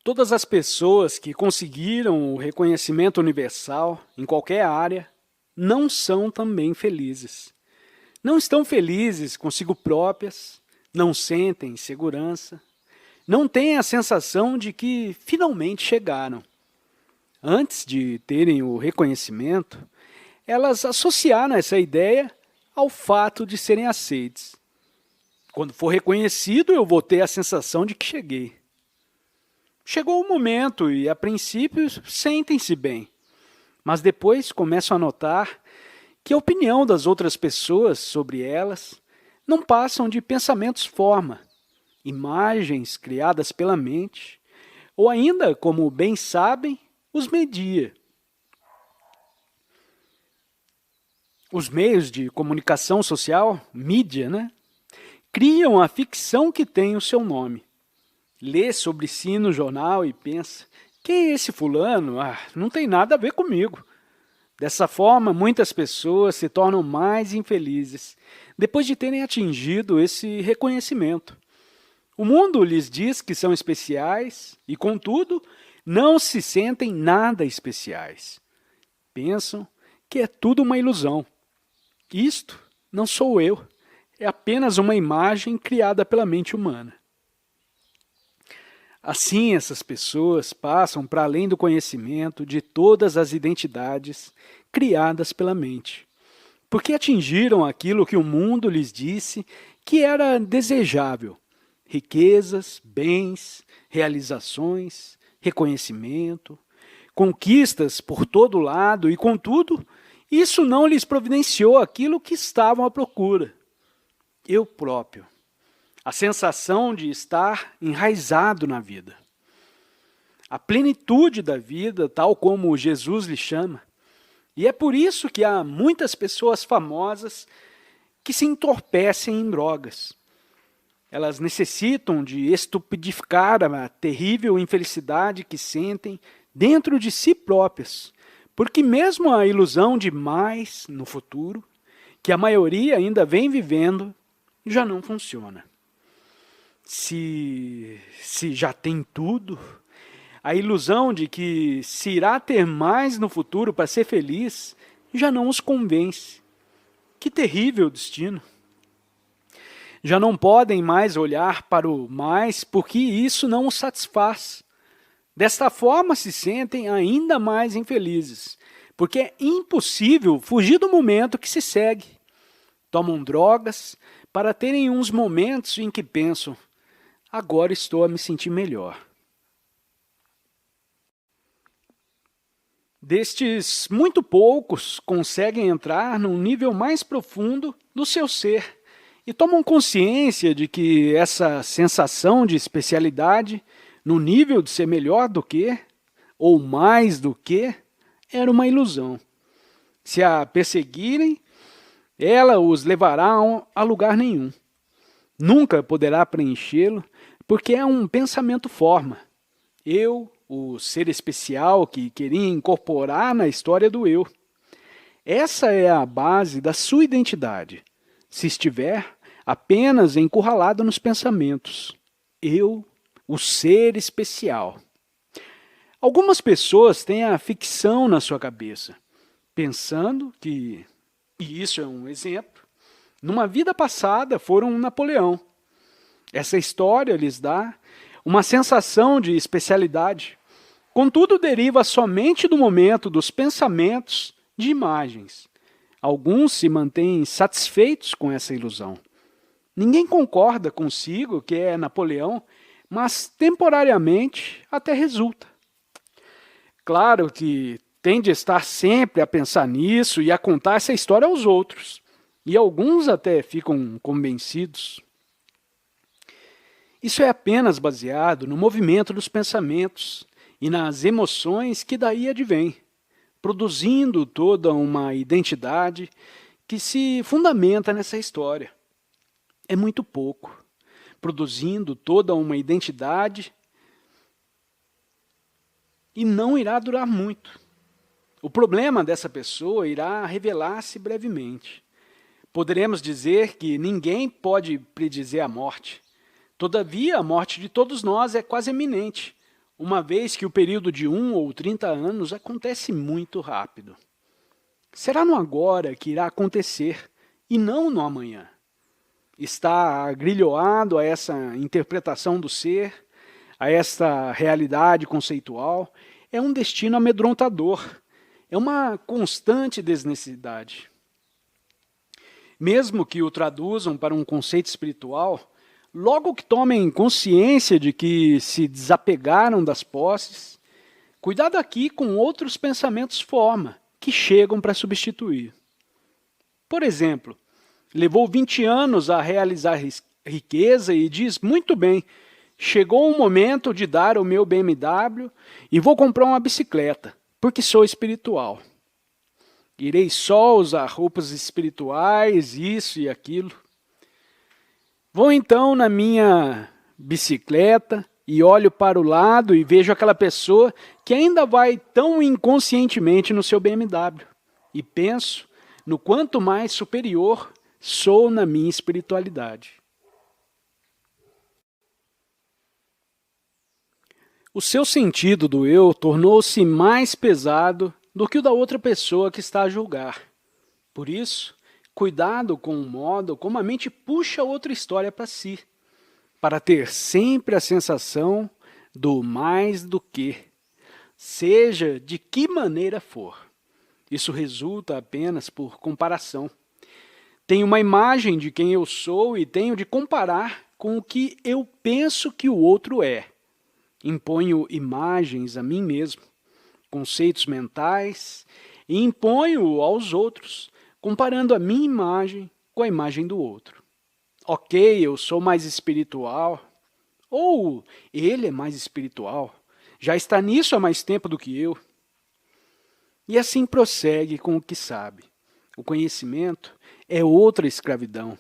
Todas as pessoas que conseguiram o reconhecimento universal em qualquer área não são também felizes. Não estão felizes consigo próprias, não sentem segurança, não têm a sensação de que finalmente chegaram. Antes de terem o reconhecimento, elas associaram essa ideia ao fato de serem aceites. Quando for reconhecido, eu vou ter a sensação de que cheguei. Chegou o momento e, a princípio, sentem-se bem, mas depois começam a notar que a opinião das outras pessoas sobre elas não passam de pensamentos forma, imagens criadas pela mente, ou ainda, como bem sabem, os media. Os meios de comunicação social, mídia, criam a ficção que tem o seu nome. Lê sobre si no jornal e pensa, quem é esse fulano? Não tem nada a ver comigo. Dessa forma, muitas pessoas se tornam mais infelizes, depois de terem atingido esse reconhecimento. O mundo lhes diz que são especiais e, contudo, não se sentem nada especiais. Pensam que é tudo uma ilusão. Isto não sou eu, é apenas uma imagem criada pela mente humana. Assim, essas pessoas passam para além do conhecimento de todas as identidades criadas pela mente, porque atingiram aquilo que o mundo lhes disse que era desejável: riquezas, bens, realizações, reconhecimento, conquistas por todo lado e, contudo, isso não lhes providenciou aquilo que estavam à procura: eu próprio. A sensação de estar enraizado na vida. A plenitude da vida, tal como Jesus lhe chama. E é por isso que há muitas pessoas famosas que se entorpecem em drogas. Elas necessitam de estupidificar a terrível infelicidade que sentem dentro de si próprias, porque mesmo a ilusão de mais no futuro, que a maioria ainda vem vivendo, já não funciona. Se já tem tudo, a ilusão de que se irá ter mais no futuro para ser feliz já não os convence. Que terrível destino! Já não podem mais olhar para o mais porque isso não os satisfaz. Desta forma se sentem ainda mais infelizes, porque é impossível fugir do momento que se segue. Tomam drogas para terem uns momentos em que pensam: agora estou a me sentir melhor. Destes, muito poucos conseguem entrar num nível mais profundo do seu ser e tomam consciência de que essa sensação de especialidade, no nível de ser melhor do que, ou mais do que, era uma ilusão. Se a perseguirem, ela os levará a lugar nenhum. Nunca poderá preenchê-lo, porque é um pensamento forma. Eu, o ser especial que queria incorporar na história do eu. Essa é a base da sua identidade, se estiver apenas encurralado nos pensamentos. Eu, o ser especial. Algumas pessoas têm a ficção na sua cabeça, pensando que, e isso é um exemplo, numa vida passada foram um Napoleão. Essa história lhes dá uma sensação de especialidade. Contudo, deriva somente do momento dos pensamentos de imagens. Alguns se mantêm satisfeitos com essa ilusão. Ninguém concorda consigo que é Napoleão, mas temporariamente até resulta. Claro que tem de estar sempre a pensar nisso e a contar essa história aos outros. E alguns até ficam convencidos. Isso é apenas baseado no movimento dos pensamentos e nas emoções que daí advêm, produzindo toda uma identidade que se fundamenta nessa história. É muito pouco, produzindo toda uma identidade e não irá durar muito. O problema dessa pessoa irá revelar-se brevemente. Poderemos dizer que ninguém pode predizer a morte. Todavia, a morte de todos nós é quase iminente, uma vez que o período de 1 ou 30 anos acontece muito rápido. Será no agora que irá acontecer, e não no amanhã. Está agrilhoado a essa interpretação do ser, a esta realidade conceitual, é um destino amedrontador, é uma constante desnecessidade. Mesmo que o traduzam para um conceito espiritual, logo que tomem consciência de que se desapegaram das posses, cuidado aqui com outros pensamentos forma, que chegam para substituir. Por exemplo, levou 20 anos a realizar riqueza e diz, muito bem, chegou o momento de dar o meu BMW e vou comprar uma bicicleta, porque sou espiritual. Irei só usar roupas espirituais, isso e aquilo. Vou então na minha bicicleta e olho para o lado e vejo aquela pessoa que ainda vai tão inconscientemente no seu BMW. E penso no quanto mais superior sou na minha espiritualidade. O seu sentido do eu tornou-se mais pesado do que o da outra pessoa que está a julgar. Por isso, cuidado com o modo como a mente puxa outra história para si, para ter sempre a sensação do mais do que, seja de que maneira for. Isso resulta apenas por comparação. Tenho uma imagem de quem eu sou e tenho de comparar com o que eu penso que o outro é. Imponho imagens a mim mesmo, conceitos mentais, e imponho aos outros, comparando a minha imagem com a imagem do outro. Ok, eu sou mais espiritual, ou ele é mais espiritual, já está nisso há mais tempo do que eu. E assim prossegue com o que sabe. O conhecimento é outra escravidão.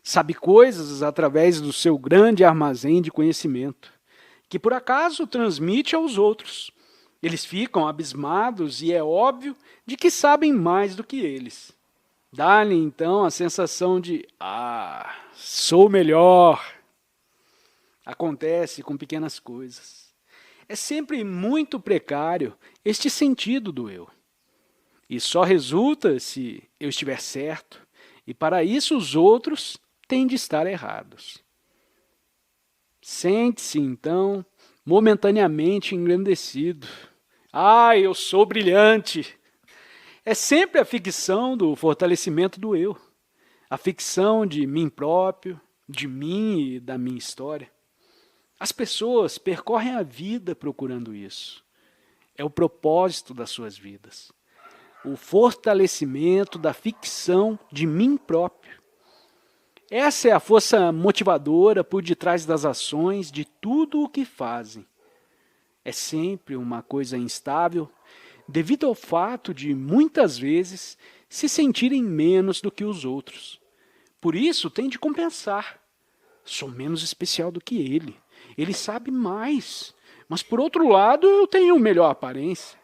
Sabe coisas através do seu grande armazém de conhecimento, que por acaso transmite aos outros. Eles ficam abismados e é óbvio de que sabem mais do que eles. Dá-lhe então a sensação de, sou melhor. Acontece com pequenas coisas. É sempre muito precário este sentido do eu. E só resulta se eu estiver certo, e para isso os outros têm de estar errados. Sente-se, então, momentaneamente engrandecido. Eu sou brilhante! É sempre a ficção do fortalecimento do eu, a ficção de mim próprio, de mim e da minha história. As pessoas percorrem a vida procurando isso. É o propósito das suas vidas. O fortalecimento da ficção de mim próprio. Essa é a força motivadora por detrás das ações de tudo o que fazem. É sempre uma coisa instável, devido ao fato de, muitas vezes, se sentirem menos do que os outros. Por isso, tem de compensar. Sou menos especial do que ele. Ele sabe mais. Mas, por outro lado, eu tenho melhor aparência.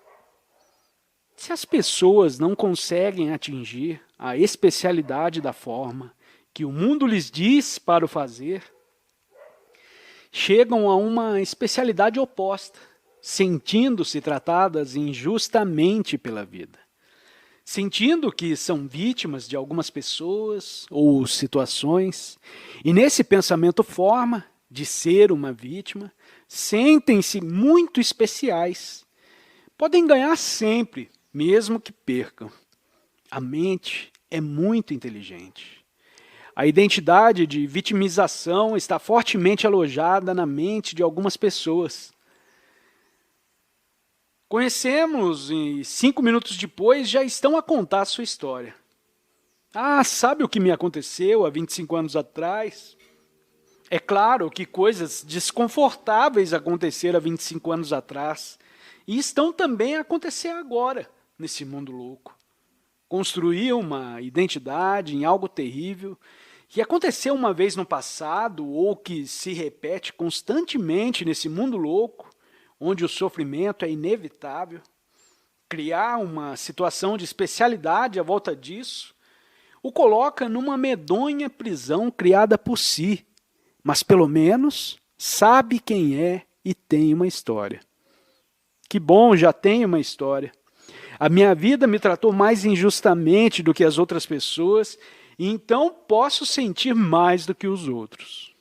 Se as pessoas não conseguem atingir a especialidade da forma que o mundo lhes diz para o fazer, chegam a uma especialidade oposta, sentindo-se tratadas injustamente pela vida, sentindo que são vítimas de algumas pessoas ou situações, e nesse pensamento forma de ser uma vítima, sentem-se muito especiais. Podem ganhar sempre, mesmo que percam. A mente é muito inteligente. A identidade de vitimização está fortemente alojada na mente de algumas pessoas. Conhecemos e 5 minutos depois já estão a contar a sua história. Sabe o que me aconteceu há 25 anos atrás? É claro que coisas desconfortáveis aconteceram há 25 anos atrás e estão também a acontecer agora, nesse mundo louco. Construir uma identidade em algo terrível que aconteceu uma vez no passado ou que se repete constantemente nesse mundo louco, onde o sofrimento é inevitável, criar uma situação de especialidade à volta disso, o coloca numa medonha prisão criada por si, mas pelo menos sabe quem é e tem uma história. Que bom, já tenho uma história. A minha vida me tratou mais injustamente do que as outras pessoas, e então posso sentir mais do que os outros.